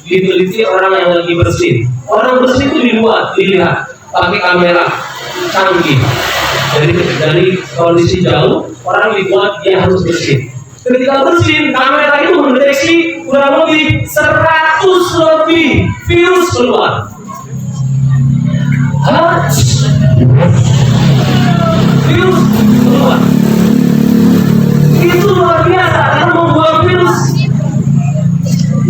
Diteliti orang yang lagi bersin. Orang bersin itu dilihat pakai kamera canggih. Dari kondisi jauh orang dibuat dia harus bersin. Ketika bersin, kamera itu mendeteksi kurang lebih 100 lebih virus keluar. Virus keluar. Itu luar biasa karena membuang virus.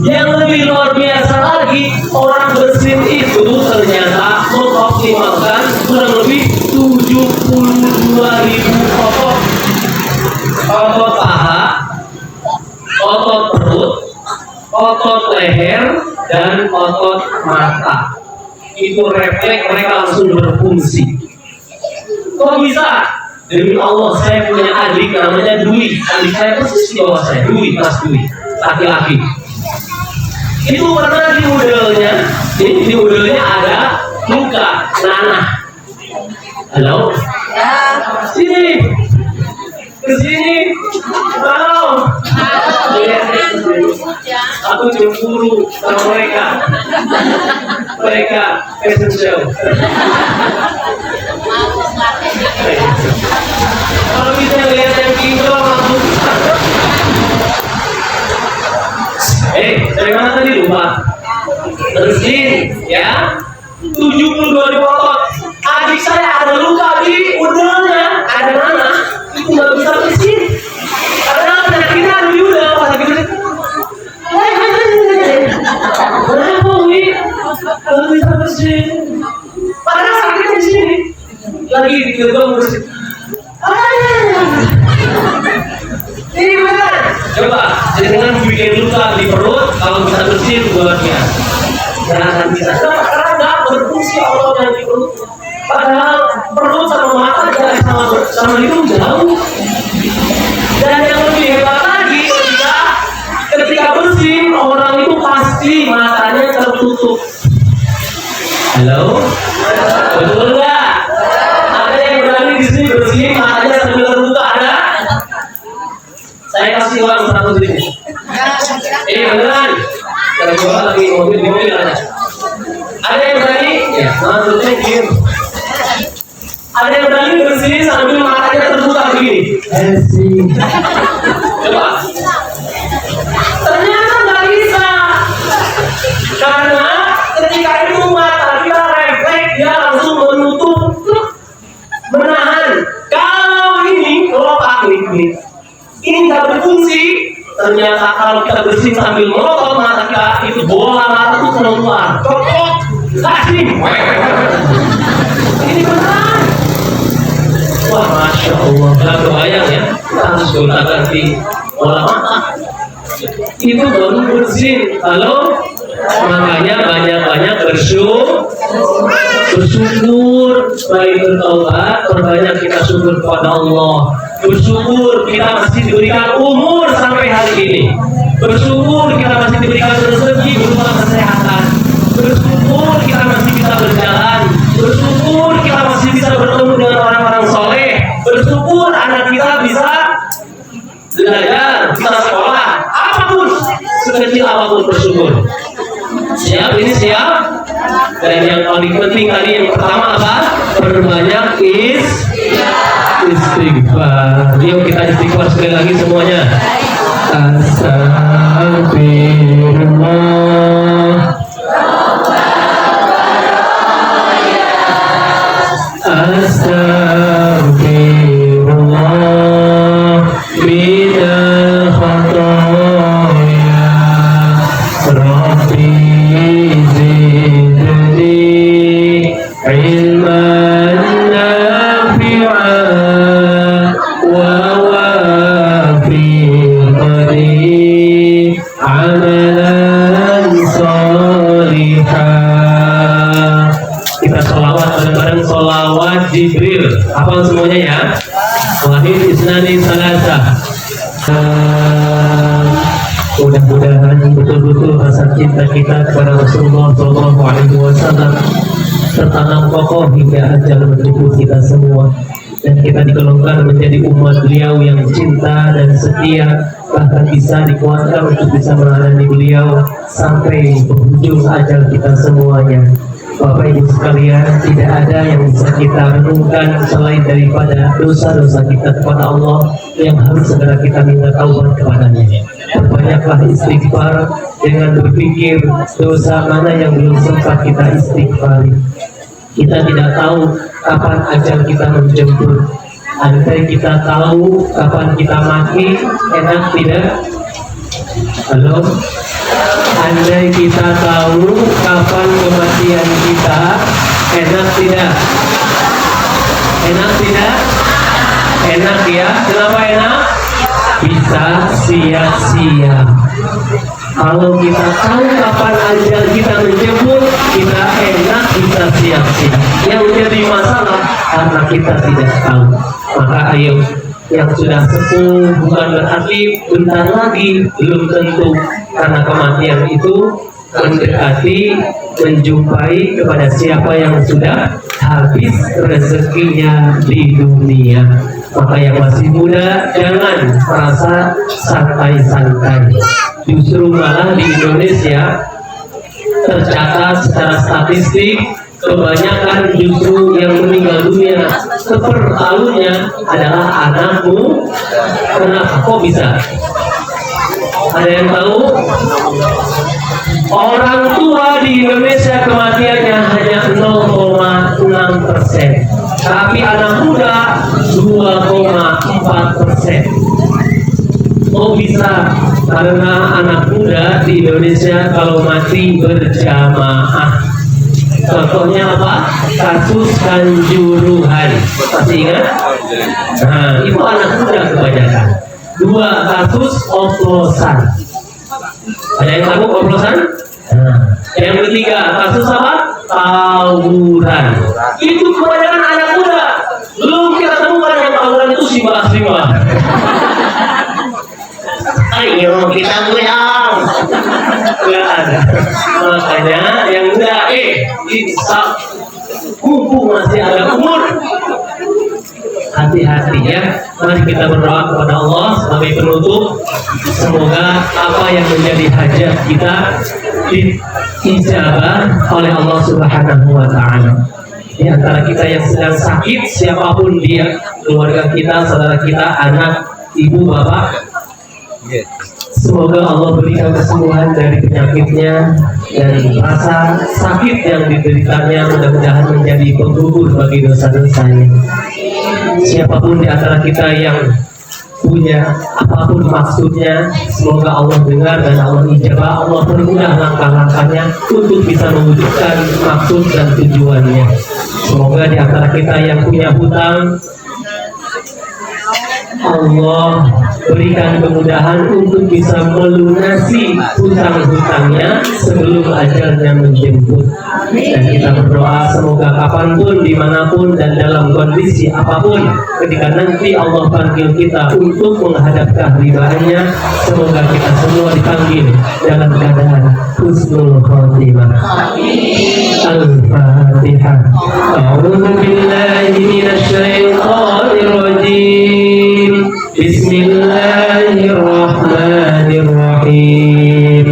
Yang lebih luar biasa lagi, orang bersin itu ternyata mengoptimalkan kurang lebih 72.000 otot. Otot paha, otot perut, otot leher, dan otot mata. Itu refleks mereka langsung berfungsi. Kok bisa? Demi Allah, saya punya adik namanya Dwi. Adik saya persis di bawah saya, Dwi, Mas Dwi, laki-laki. Itu pernah di udelnya ada luka nanah. Halo? Sini, kesini. Halo. Aku cemburu sama mereka. Mereka fashion show. Kalau bisa lihat yang pinggul langsung. Dari mana tadi lupa? Bersin, ya. 72 otot. Adik saya ada luka di udelnya, ada nanah, itu nggak bisa bersin. Karena penyakitnya ada di udel, pas lagi bersin. Kenapa Wi? Kalau bisa bersin. Padahal sakitnya di sini. Lagi digerbang bersin. Ini benar. Coba, dengan bikin luka di perut, kalau bisa bersin luar biasa. Jangan bisa. Karena nggak berfungsi otot yang di perut. Padahal perut sama mata sama hidung jauh. Dan yang lebih hebat lagi, jauh. Betul nggak? Ada yang berani di sini bersihin matanya sambil terbuka? Ada? Saya kasih uang 100 ribu. Ini beneran? Kalau coba lagi mobil di mobil ada. Ada yang berani? Ya, maksudnya gini. Ada yang berani bersihin sambil matanya terbuka begini? Coba. Ternyata nggak bisa. Karena ketika itu mata kita refleks, dia langsung menutup, menahan. Kalau ini kelopak ini nggak berfungsi. Ternyata kalau kita bersihin sambil melotot mata kita, itu bola mata itu keluar. Copot, kasih. Ini benar. Wah, masya Allah. Gak kebayang ya. Kita harus gonta-ganti bola mata. Itu baru bersin. Kalau makanya banyak-banyak bersyukur, baik bertaubat, perbanyak kita syukur kepada Allah. Bersyukur kita masih diberikan umur sampai hari ini. Bersyukur kita masih diberikan rezeki berupa kesehatan. Bersyukur kita masih bisa berjalan. Bersyukur kita masih bisa bertemu dengan orang-orang soleh. Bersyukur anak kita bisa belajar, bisa sekolah, apapun, sekecil apapun bersyukur. Siap, ini siap. Dan yang paling penting tadi yang pertama apa? Perbanyak istighfar. Yuk kita istighfar sekali lagi semuanya. Astagfirullah. Astagfirullah minal khataya. Rabbi zidni ilman nafi'an wa wafiqni amalan salihah. Kita sholawat bareng-bareng, sholawat Jibril. Hafal semuanya ya. Wahid isnani salasa. Mudah-mudahan betul-betul rasa cinta kita kepada Rasulullah SAW tertanam kokoh hingga ajal menjemput kita semua, dan kita digolongkan menjadi umat beliau yang cinta dan setia, bahkan bisa dikuatkan untuk bisa melayani beliau sampai penghujung ajal kita semuanya. Bapak Ibu sekalian, tidak ada yang bisa kita renungkan selain daripada dosa-dosa kita kepada Allah yang harus segera kita minta taubat kepadanya. Perbanyaklah istighfar dengan berpikir dosa mana yang belum sempat kita istighfari. Kita tidak tahu kapan ajal kita menjemput. Andai kita tahu kapan kita mati, enak tidak? Halo? Andai kita tahu kapan kematian kita, enak tidak? Enak tidak? Enak ya? Kenapa enak? Bisa sia-sia. Kalau kita tahu kapan ajal kita menjemput, kita enak bisa sia-sia. Yang jadi masalah karena kita tidak tahu. Maka ayo, yang sudah sepuh bukan berarti bentar lagi, belum tentu, karena kematian itu mendekati, menjumpai kepada siapa yang sudah habis rezekinya di dunia. Maka yang masih muda jangan merasa santai-santai. Justru malah di Indonesia tercatat secara statistik kebanyakan justru yang meninggal dunia sepertahunya adalah anakmu. Kenapa? Kok bisa? Ada yang tahu? Orang tua di Indonesia kematiannya hanya 0,6%, tapi anak muda 2,4%. Oh bisa? Karena anak muda di Indonesia kalau mati berjamaah. Contohnya apa? Kasus Kanjuruhan. Masih ingat? Nah, itu anak muda kebanyakan. 2 kasus oplosan. Ada yang tahu oplosan? Nah, yang ketiga kasus apa? Tawuran. Itu kebanyakan anak muda. Belum kita temukan yang tawuran itu simbah-simbah. Ayo kita pulang. Nggak ada. Makanya yang muda, mumpung masih ada umur. Hati-hati ya. Mari kita berdoa kepada Allah sebagai penutup. Semoga apa yang menjadi hajat kita diijabah oleh Allah Subhanahu wa Ta'ala. Di antara kita yang sedang sakit, siapapun dia, keluarga kita, saudara kita, anak, ibu, bapak, semoga Allah berikan kesembuhan dari penyakitnya dan rasa sakit yang dideritanya mudah-mudahan menjadi penggugur bagi dosa-dosanya. Siapapun di antara kita yang punya apapun maksudnya, semoga Allah dengar dan Allah ijabah, Allah permudah langkah-langkahnya untuk bisa mewujudkan maksud dan tujuannya. Semoga di antara kita yang punya hutang, Allah berikan kemudahan untuk bisa melunasi hutang-hutangnya sebelum ajalnya menjemput. Dan kita berdoa semoga kapanpun, dimanapun, dan dalam kondisi apapun, ketika nanti Allah panggil kita untuk menghadap kehadirannya, semoga kita semua dipanggil dalam keadaan husnul khotimah. Al-Fatihah. A'udzu billahi minasy syaithanir rajim. Bismillahirrahmanirrahim.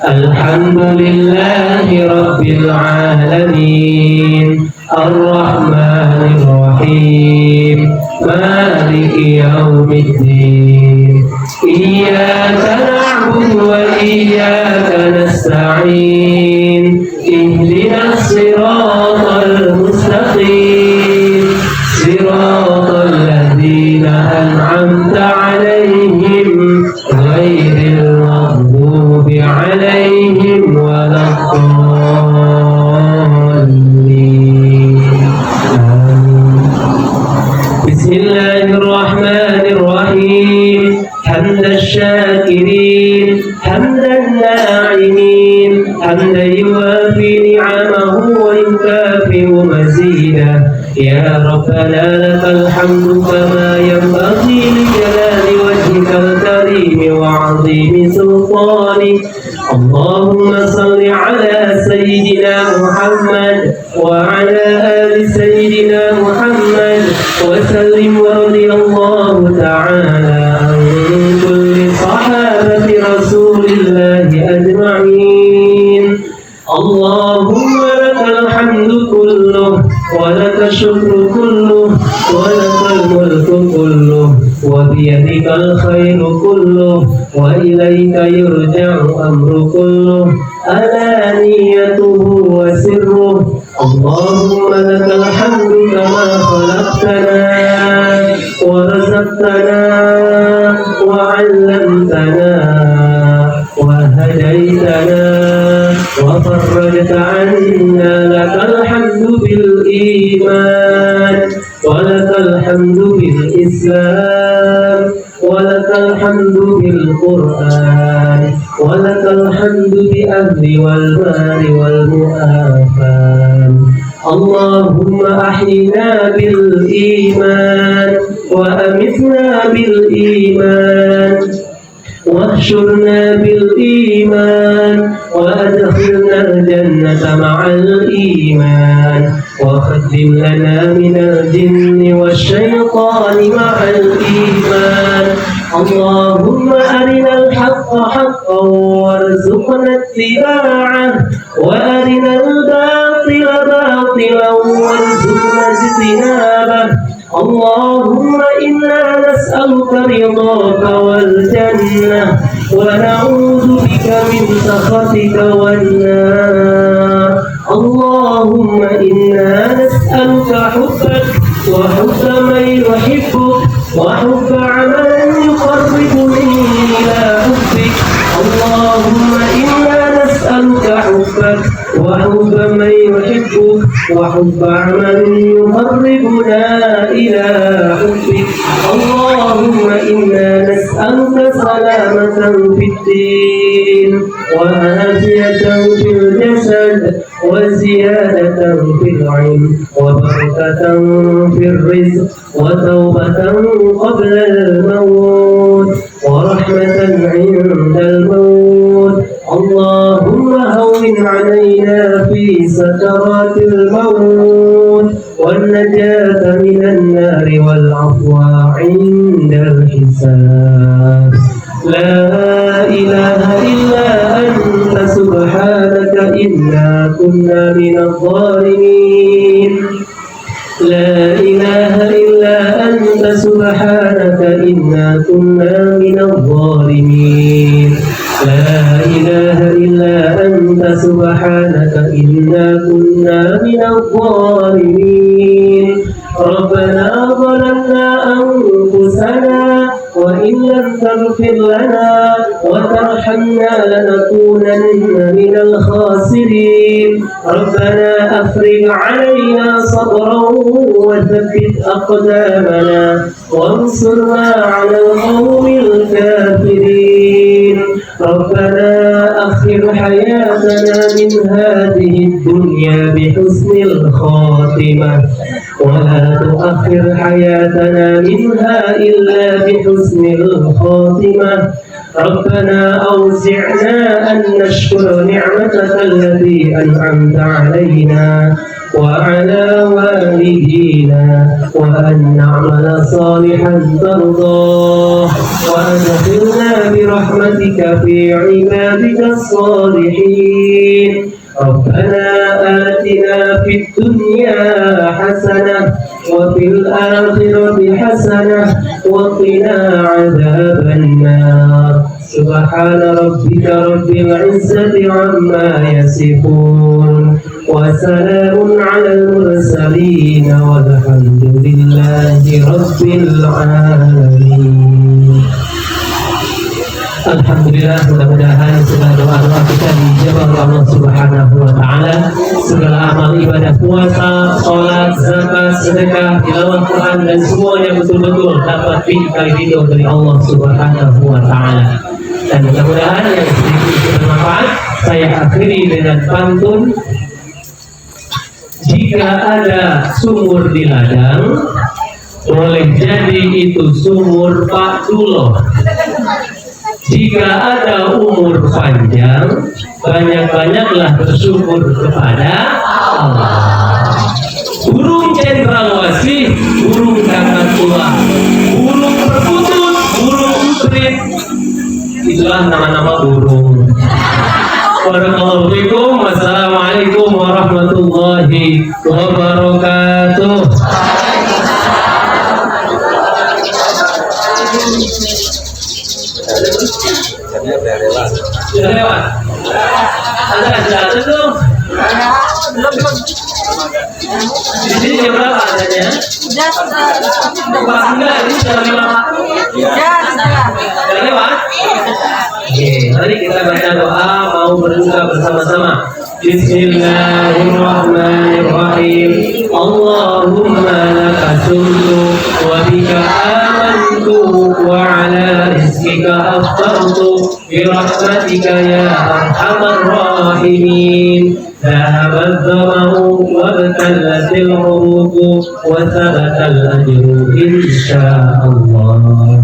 Alhamdulillahi rabbil alamin. Ar-Rahmanir-Rahim. Maliki yaumiddin. Iyyaka na'budu wa iyyaka nasta'in. Ihdinas siratal mustaqim. Siratal ladzina an'amta 'alaihim ghairil maghdubi 'alaihim waladdallin. Bismillahirrahmanirrahim. Hamdan syakirin, hamdan na'imin, hamdan yuwafi ni'amahu wa yukafi'u mazidah. Ya Rabbana lakal hamdu kama yanbaghi li jalali wajhikal karim wa 'azimi sultanik. Allahumma salli ala Sayyidina Muhammad wa ala ali Sayyidina Muhammad wa sallim wa radiyallahu ta'ala an kulli sahabati Rasulillahi ajma'in. Allahumma lakal hamdu kulluh wa lakal syukru kulluh wa lakal mulku kulluh wa biyadikal khairu kulluh wa ilaika yurja'u amru kulluh alaniyatuhu wa sirruh. Allahumma lakal hamdu kama khalaqtana wa razaqtana wa 'allamtana wa hadaitana wa farrajta 'anna. Lakal hamdu bil iman wa lakal hamdu bil islam wa lakal hamdu bil Qur'an wa lakal hamdu bi ahli wal mali wal mu'afan. Allahumma ahyina bil iman wa amitna bil iman واحشرنا بالإيمان وأدخلنا الجنة مع الإيمان وختم لنا من الجن والشيطان مع الإيمان. اللهم أرنا الحق حقا وارزقنا اتباعه وأرنا الباطل باطلا وارزقنا اجتنابه. اللهم إنا نسألك رضاك والجنة ونعوذ بك من سخطك والنار. اللهم إنا نسألك حبك وحب من يحبك وحب عمل يقربني إلى حبك. اللهم إنا نسألك حبك وحب من يحبك وحب عمل يقربنا إلى حبك. اللهم إنا نسألك سلامة في الدين وعافية في الجسد وزيادة في العلم وبركة في الرزق وتوبة قبل الموت ورحمة عند الموت. اللهم هون علينا في سكرات الحساب لا إله إلا أنت سبحانك إنا كنا من الظالمين لا إله إلا أنت سبحانك إنا كنا من الظالمين لا إله إلا أنت سبحانك إنا كنا من الظالمين ربنا ظلمنا أنفسنا وإن لم تغفر لنا وترحمنا لنكونن من الخاسرين ربنا أفرغ علينا صبرا وثبت أقدامنا وانصرنا على القوم الكافرين ربنا أخر حياتنا من هذه الدنيا بحسن الخاتمة ولا تؤخر حياتنا منها إلا بحسن الخاتمة ربنا أوزعنا أن نشكر نعمتك التي أنعمت علينا وعلى والدينا وأن نعمل صالحا ترضاه وأدخلنا برحمتك في عبادك الصالحين ربنا آتنا في الدنيا حسنة وفي الآخرة حسنة وقنا عذاب النار سبحان ربك رب العزة عما يصفون وسلام على المرسلين والحمد لله رب العالمين. Alhamdulillah, mudah-mudahan segala doa-doa kita dijawab oleh Allah Subhanahu wa taala. Segala amal ibadah puasa, salat, zakat, sedekah, tilawah Quran dan semuanya betul-betul dapat dikali ridho dari Allah Subhanahu wa taala. Dan mudah-mudahan yang sedikit bermanfaat saya akhiri dengan pantun. Jika ada sumur di ladang, boleh jadi itu sumur Pak Duloh. Jika ada umur panjang, banyak-banyaklah bersyukur kepada Allah. Burung cendrawasih, burung kakak tua, burung perkutut, burung emprit, itulah nama-nama burung. Waalaikumsalam. Wassalamualaikum warahmatullahi wabarakatuh. Sudah lewat. Ada jatuh tuh. Di sini jam berapa adanya? Enggak, ini sudah lewat. Sudah lewat. Oke, mari kita baca doa mau berbuka bersama-sama. Bismillahirrahmanirrahim. Allahumma laka sumtu wa bika amantu wa ala rizqika aftartu bi rahmatika ya arhamar rahimin. ذهب الظمأ وابتلت العروق وثبت الأجر إن شاء الله.